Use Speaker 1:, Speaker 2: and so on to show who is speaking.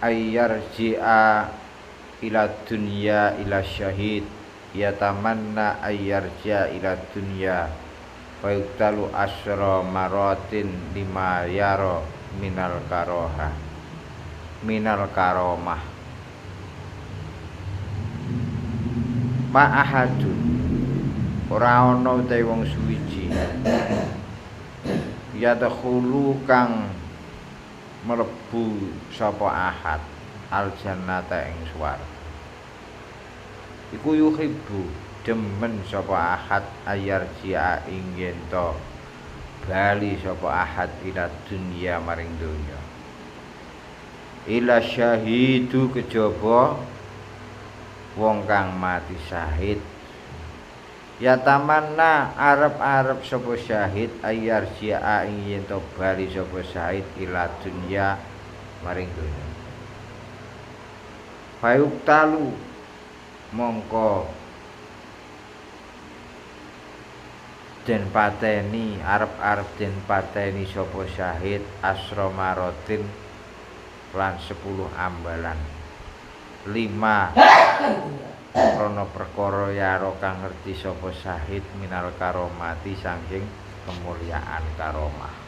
Speaker 1: ayyarji'a ila dunya ila syahid yatamanna ayyarji'a ila dunya wa yuktalu asra maratin lima yara minal karomah ma ahadun ora ana utahe wong suwiji yadkhulu kang mlebu sapa ahad al jannata ing swarga iku yuhibbu demen sapa ahad ayarji'a ing yen to bali sapa ahad ila dunya maring donya ila syahidu kejaba wong kang mati syahid ya tamanna arep-arep sapa syahid ayarji'a ing yen to bali sapa syahid ila dunya maring donya fayuktalu mongko den pateni arep-arep den pateni sapa syahid asra maratin lan 10 ambalan 5 krana perkara yara kang ngerti sapa syahid minal karomati saking kemuliaan karomah